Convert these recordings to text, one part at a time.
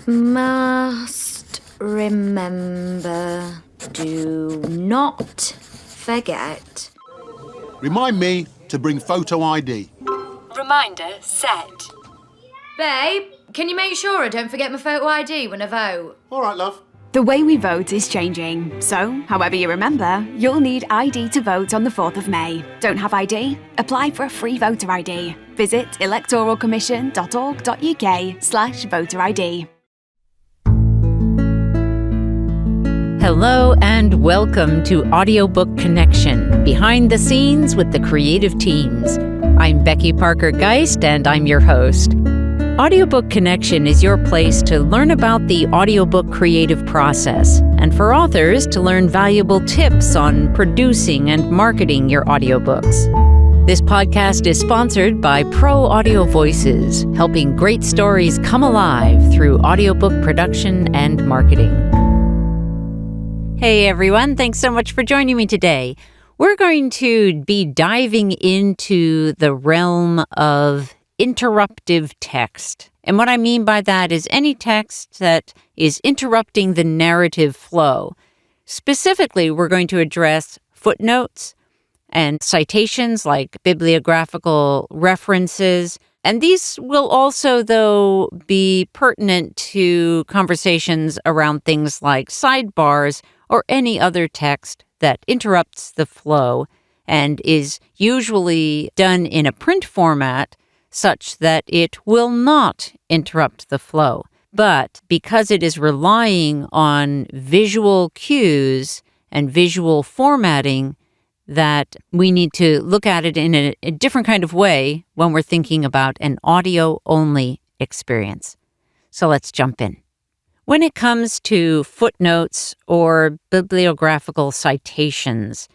Must remember, do not forget. Remind me to bring photo ID. Reminder set. Babe, can you make sure I don't forget my photo ID when I vote? All right, love. The way we vote is changing, so however you remember, you'll need ID to vote on the 4th of May. Don't have ID? Apply for a free voter ID. Visit electoralcommission.org.uk/voter ID. Hello and welcome to Audiobook Connection, behind the scenes with the creative teams. I'm Becky Parker Geist and I'm your host. Audiobook Connection is your place to learn about the audiobook creative process and for authors to learn valuable tips on producing and marketing your audiobooks. This podcast is sponsored by Pro Audio Voices, helping great stories come alive through audiobook production and marketing. Hey everyone, thanks so much for joining me today. We're going to be diving into the realm of interruptive text. And what I mean by that is any text that is interrupting the narrative flow. Specifically, we're going to address footnotes and citations like bibliographical references. And these will also, though, be pertinent to conversations around things like sidebars or any other text that interrupts the flow and is usually done in a print format such that it will not interrupt the flow. But because it is relying on visual cues and visual formatting, that we need to look at it in a different kind of way when we're thinking about an audio-only experience. So let's jump in. When it comes to footnotes or bibliographical citations,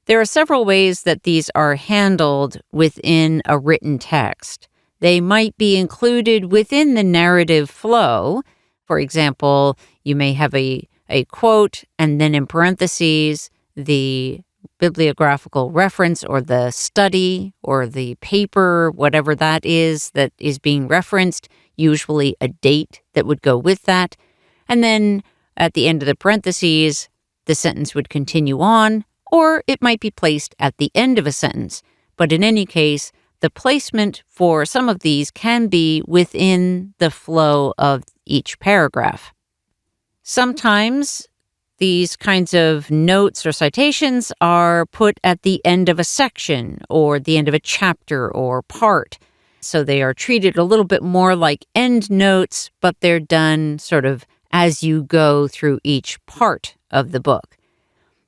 there are several ways that these are handled within a written text. They might be included within the narrative flow. For example, you may have a quote and then in parentheses, the bibliographical reference or the study or the paper, whatever that is being referenced, usually a date that would go with that. And then at the end of the parentheses, the sentence would continue on, or it might be placed at the end of a sentence. But in any case, the placement for some of these can be within the flow of each paragraph. Sometimes these kinds of notes or citations are put at the end of a section or the end of a chapter or part. So they are treated a little bit more like end notes, but they're done sort of as you go through each part of the book.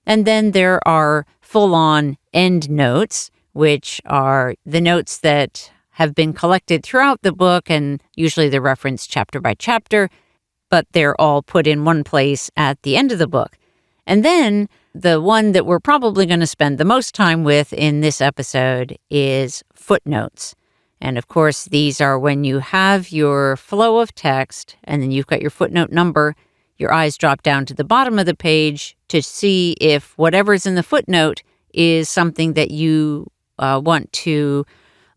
And then there are full-on end notes, which are the notes that have been collected throughout the book, and usually they're referenced chapter by chapter, but they're all put in one place at the end of the book. And then the one that we're probably going to spend the most time with in this episode is footnotes. And of course, these are when you have your flow of text and then you've got your footnote number, your eyes drop down to the bottom of the page to see if whatever's in the footnote is something that you want to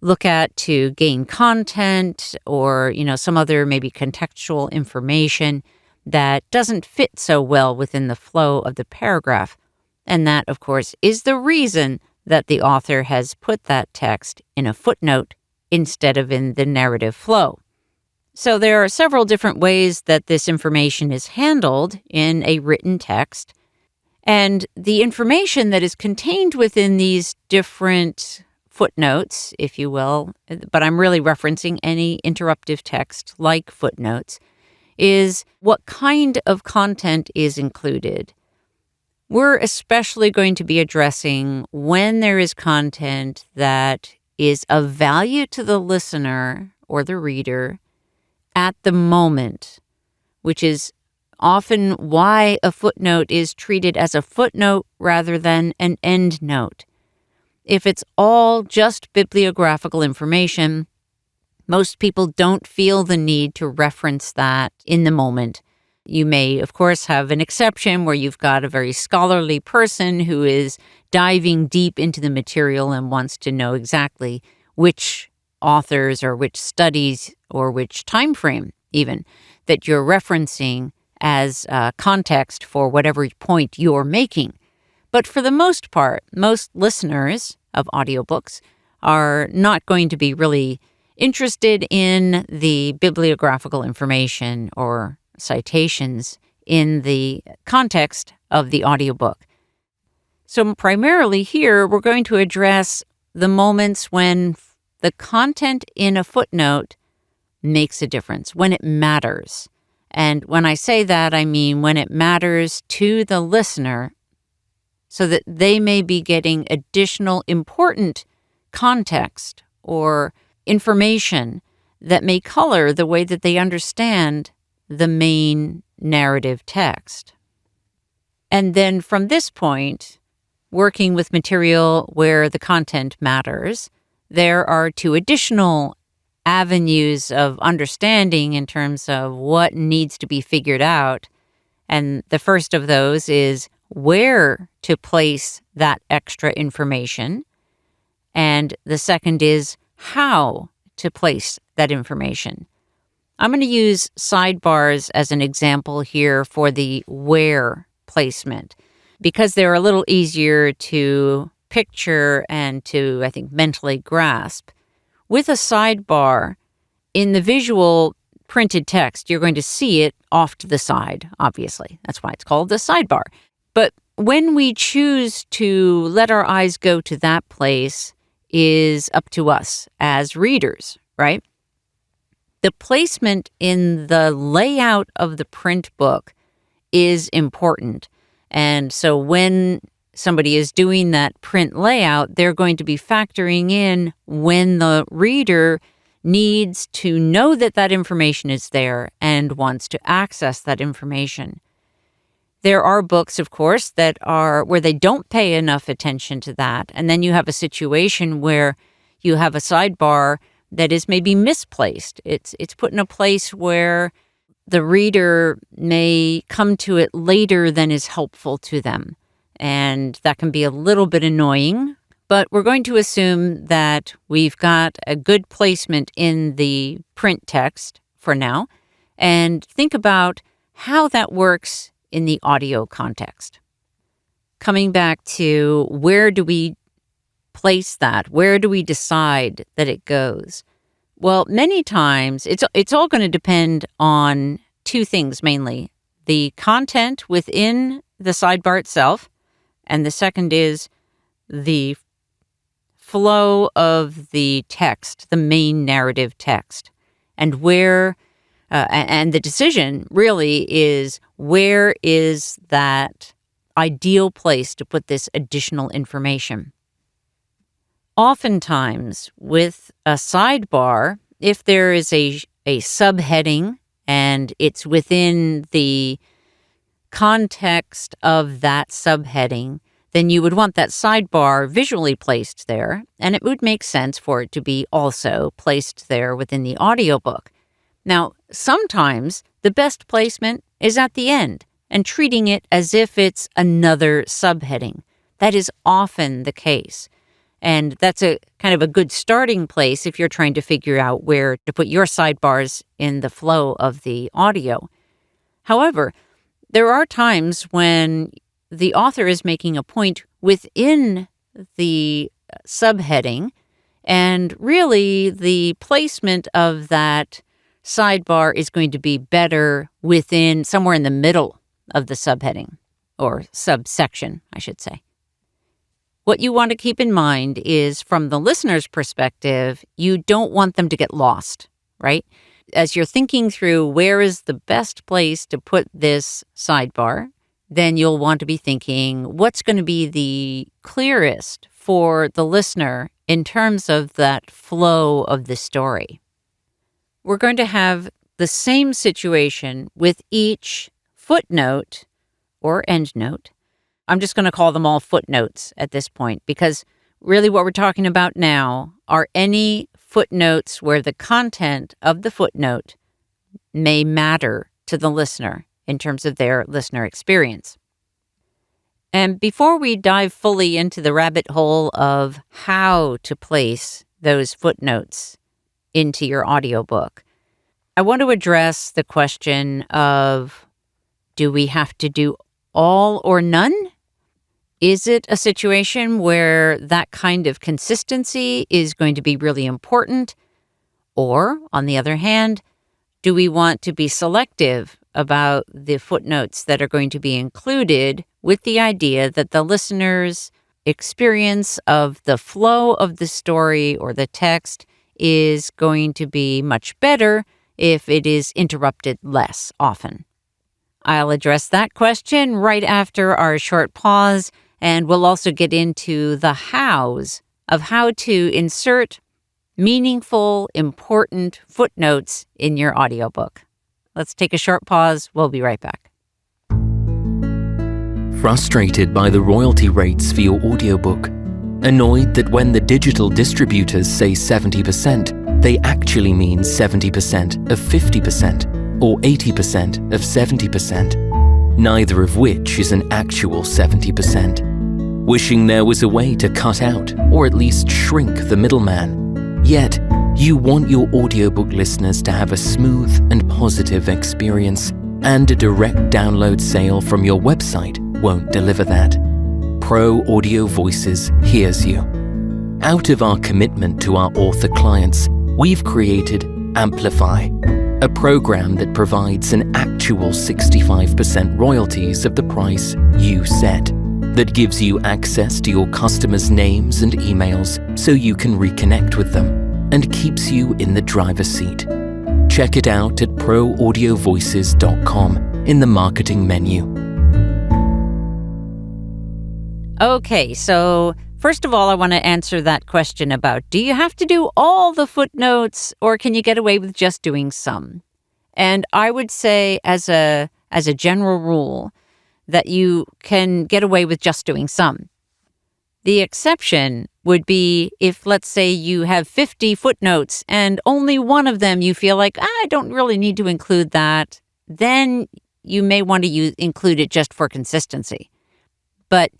look at to gain content or, some other maybe contextual information that doesn't fit so well within the flow of the paragraph. And that, of course, is the reason that the author has put that text in a footnote instead of in the narrative flow. So there are several different ways that this information is handled in a written text. And the information that is contained within these different footnotes, if you will, but I'm really referencing any interruptive text like footnotes, is what kind of content is included. We're especially going to be addressing when there is content that is of value to the listener or the reader at the moment, which is often why a footnote is treated as a footnote rather than an end note. If it's all just bibliographical information, most people don't feel the need to reference that in the moment. You may, of course, have an exception where you've got a very scholarly person who is diving deep into the material and wants to know exactly which authors or which studies or which time frame even that you're referencing as context for whatever point you're making. But for the most part, most listeners of audiobooks are not going to be really interested in the bibliographical information or citations in the context of the audiobook. So primarily here, we're going to address the moments when the content in a footnote makes a difference, when it matters. And when I say that, I mean when it matters to the listener so that they may be getting additional important context or information that may color the way that they understand the main narrative text. And then from this point, working with material where the content matters, there are two additional avenues of understanding in terms of what needs to be figured out. And the first of those is where to place that extra information. And the second is how to place that information. I'm going to use sidebars as an example here for the where placement, because they're a little easier to picture and to, I think, mentally grasp. With a sidebar, in the visual printed text, you're going to see it off to the side, obviously. That's why it's called the sidebar. But when we choose to let our eyes go to that place is up to us as readers, right? The placement in the layout of the print book is important. And so when somebody is doing that print layout, they're going to be factoring in when the reader needs to know that that information is there and wants to access that information. There are books, of course, that are where they don't pay enough attention to that. And then you have a situation where you have a sidebar that is maybe misplaced. It's put in a place where the reader may come to it later than is helpful to them. And that can be a little bit annoying, but we're going to assume that we've got a good placement in the print text for now, and think about how that works in the audio context. Coming back to where do we place that? Where do we decide that it goes? Well, many times it's all going to depend on two things mainly: the content within the sidebar itself, and the second is the flow of the text, the main narrative text, and where and the decision really is where is that ideal place to put this additional information. Oftentimes, with a sidebar, if there is a subheading and it's within the context of that subheading, then you would want that sidebar visually placed there, and it would make sense for it to be also placed there within the audiobook. Now, sometimes the best placement is at the end and treating it as if it's another subheading. That is often the case. And that's a kind of a good starting place if you're trying to figure out where to put your sidebars in the flow of the audio. However, there are times when the author is making a point within the subheading, and really the placement of that sidebar is going to be better within somewhere in the middle of the subheading, or subsection, I should say. What you want to keep in mind is, from the listener's perspective, you don't want them to get lost, right? As you're thinking through where is the best place to put this sidebar, then you'll want to be thinking what's going to be the clearest for the listener in terms of that flow of the story. We're going to have the same situation with each footnote or endnote. I'm just going to call them all footnotes at this point, because really what we're talking about now are any footnotes where the content of the footnote may matter to the listener in terms of their listener experience. And before we dive fully into the rabbit hole of how to place those footnotes into your audiobook, I want to address the question of, do we have to do all or none? Is it a situation where that kind of consistency is going to be really important? Or, on the other hand, do we want to be selective about the footnotes that are going to be included with the idea that the listener's experience of the flow of the story or the text is going to be much better if it is interrupted less often? I'll address that question right after our short pause, and we'll also get into the hows of how to insert meaningful, important footnotes in your audiobook. Let's take a short pause. We'll be right back. Frustrated by the royalty rates for your audiobook? Annoyed that when the digital distributors say 70%, they actually mean 70% of 50% or 80% of 70%, neither of which is an actual 70%. Wishing there was a way to cut out or at least shrink the middleman. Yet, you want your audiobook listeners to have a smooth and positive experience, and a direct download sale from your website won't deliver that. Pro Audio Voices hears you. Out of our commitment to our author clients, we've created Amplify, a program that provides an actual 65% royalties of the price you set, that gives you access to your customers' names and emails so you can reconnect with them, and keeps you in the driver's seat. Check it out at proaudiovoices.com in the marketing menu. Okay, so first of all, I want to answer that question about, do you have to do all the footnotes or can you get away with just doing some? And I would say as a general rule that you can get away with just doing some. The exception would be if, let's say, you have 50 footnotes and only one of them you feel like, I don't really need to include that. Then you may want to include it just for consistency. But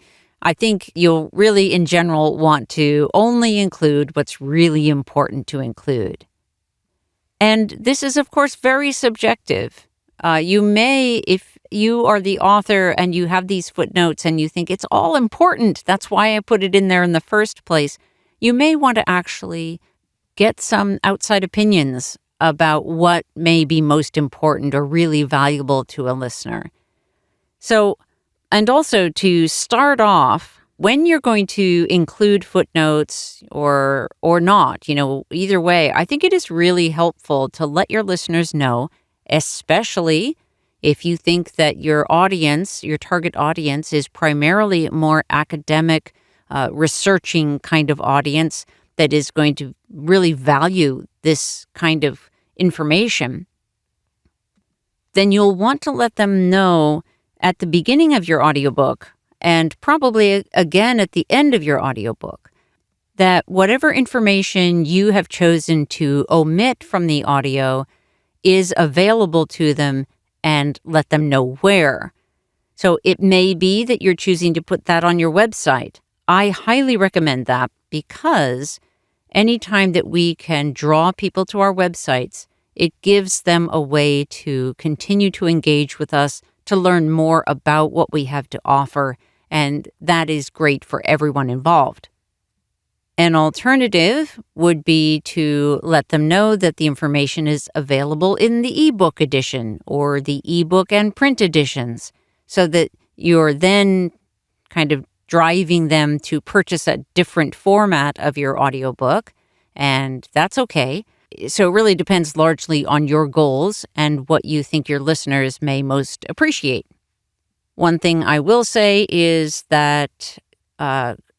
I think you'll really, in general, want to only include what's really important to include. And this is, of course, very subjective. You may, if you are the author and you have these footnotes and you think it's all important, that's why I put it in there in the first place, you may want to actually get some outside opinions about what may be most important or really valuable to a listener. So, and also to start off, when you're going to include footnotes or not, either way, I think it is really helpful to let your listeners know, especially if you think that your audience, your target audience, is primarily a more academic, researching kind of audience that is going to really value this kind of information, then you'll want to let them know at the beginning of your audiobook, and probably again at the end of your audiobook, that whatever information you have chosen to omit from the audio is available to them, and let them know where. So it may be that you're choosing to put that on your website. I highly recommend that because anytime that we can draw people to our websites, it gives them a way to continue to engage with us, to learn more about what we have to offer, and that is great for everyone involved. An alternative would be to let them know that the information is available in the ebook edition or the ebook and print editions, so that you're then kind of driving them to purchase a different format of your audiobook, and that's okay. So it really depends largely on your goals and what you think your listeners may most appreciate. One thing I will say is that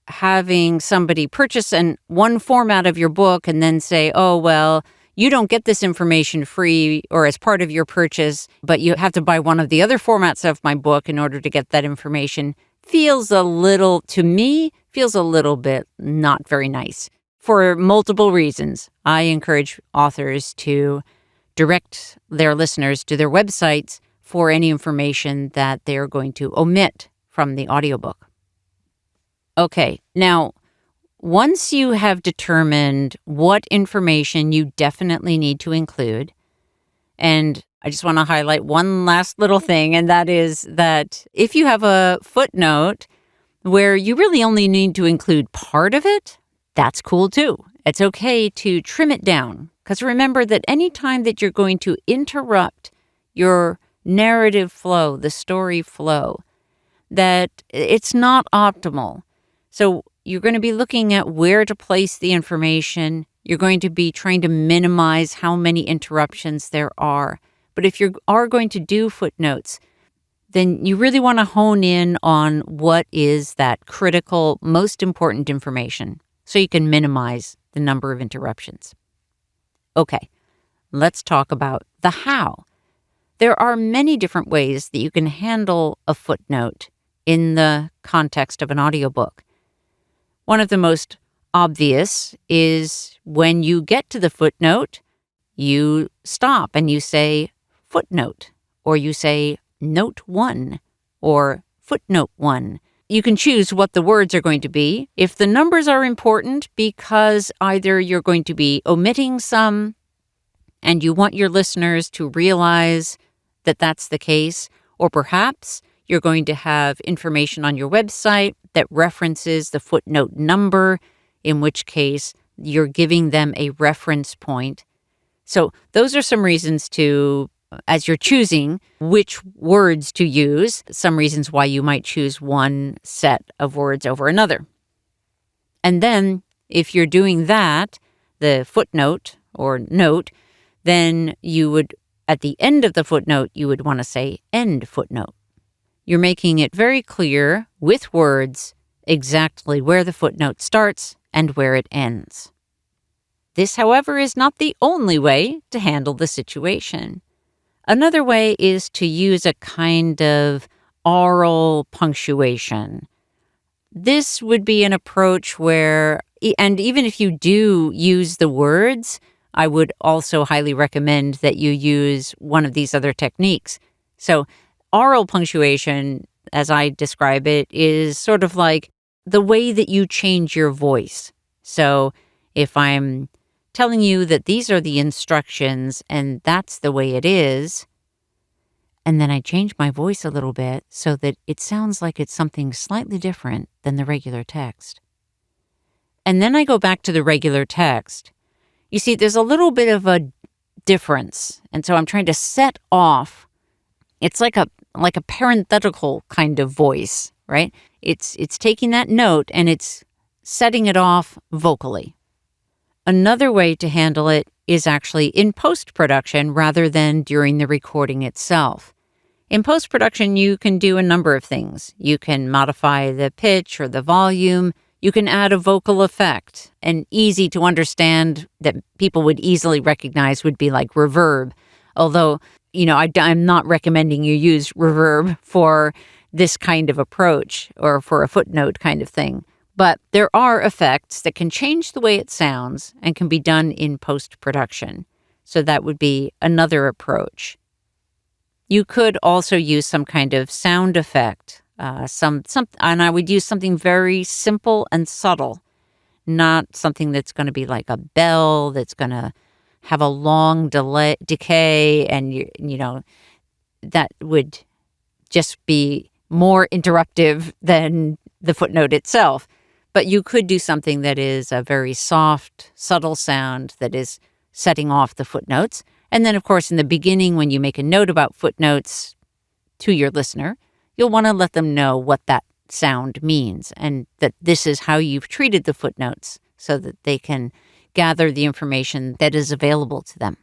having somebody purchase one format of your book and then say, oh, well, you don't get this information free or as part of your purchase, but you have to buy one of the other formats of my book in order to get that information, feels a little bit not very nice. For multiple reasons, I encourage authors to direct their listeners to their websites for any information that they're going to omit from the audiobook. Okay, now, once you have determined what information you definitely need to include, And I just want to highlight one last little thing, and that is that if you have a footnote where you really only need to include part of it, that's cool too. It's okay to trim it down, because remember that any time that you're going to interrupt your narrative flow, the story flow, that it's not optimal. So you're going to be looking at where to place the information. You're going to be trying to minimize how many interruptions there are. But if you are going to do footnotes, then you really want to hone in on what is that critical, most important information so you can minimize the number of interruptions. Okay, let's talk about the how. There are many different ways that you can handle a footnote in the context of an audiobook. One of the most obvious is when you get to the footnote, you stop and you say footnote, or you say note 1 or footnote 1. You can choose what the words are going to be. If the numbers are important because either you're going to be omitting some and you want your listeners to realize that that's the case, or perhaps you're going to have information on your website that references the footnote number, in which case you're giving them a reference point. So those are some reasons to, as you're choosing which words to use, some reasons why you might choose one set of words over another. And then if you're doing that, the footnote or note, then you would, at the end of the footnote, you would want to say end footnote. You're making it very clear with words exactly where the footnote starts and where it ends. This, however, is not the only way to handle the situation. Another way is to use a kind of oral punctuation. This would be an approach where, and even if you do use the words, I would also highly recommend that you use one of these other techniques. So oral punctuation, as I describe it, is sort of like the way that you change your voice. So if I'm telling you that these are the instructions and that's the way it is, and then I change my voice a little bit so that it sounds like it's something slightly different than the regular text. And then I go back to the regular text. You see, there's a little bit of a difference. And so I'm trying to set off. It's like a parenthetical kind of voice, right? It's taking that note and it's setting it off vocally. Another way to handle it is actually in post-production rather than during the recording itself. In post-production, you can do a number of things. You can modify the pitch or the volume. You can add a vocal effect. And easy to understand that people would easily recognize would be like reverb. Although, I'm not recommending you use reverb for this kind of approach or for a footnote kind of thing. But there are effects that can change the way it sounds and can be done in post-production. So that would be another approach. You could also use some kind of sound effect, and I would use something very simple and subtle, not something that's going to be like a bell that's going to have a long decay, and that would just be more interruptive than the footnote itself. But you could do something that is a very soft, subtle sound that is setting off the footnotes. And then, of course, in the beginning, when you make a note about footnotes to your listener, you'll want to let them know what that sound means and that this is how you've treated the footnotes so that they can gather the information that is available to them.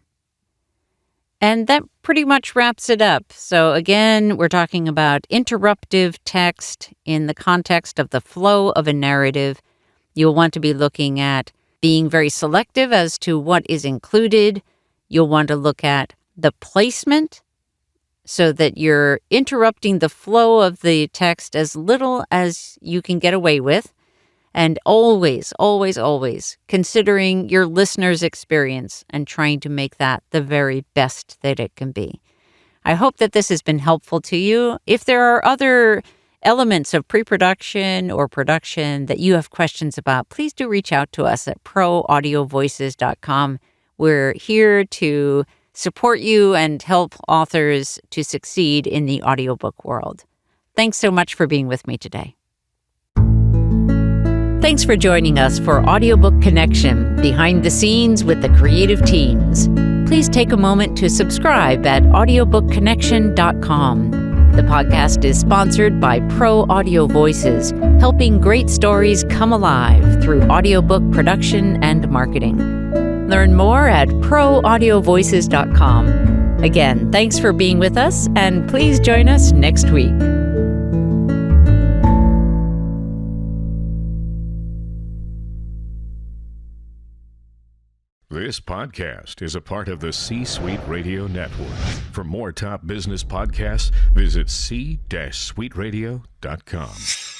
And that pretty much wraps it up. So again, we're talking about interruptive text in the context of the flow of a narrative. You'll want to be looking at being very selective as to what is included. You'll want to look at the placement so that you're interrupting the flow of the text as little as you can get away with. And always, always, always considering your listener's experience and trying to make that the very best that it can be. I hope that this has been helpful to you. If there are other elements of pre-production or production that you have questions about, please do reach out to us at proaudiovoices.com. We're here to support you and help authors to succeed in the audiobook world. Thanks so much for being with me today. Thanks for joining us for Audiobook Connection, behind the scenes with the creative teams. Please take a moment to subscribe at audiobookconnection.com. The podcast is sponsored by Pro Audio Voices, helping great stories come alive through audiobook production and marketing. Learn more at proaudiovoices.com. Again, thanks for being with us, and please join us next week. This podcast is a part of the C-Suite Radio Network. For more top business podcasts, visit c-suiteradio.com.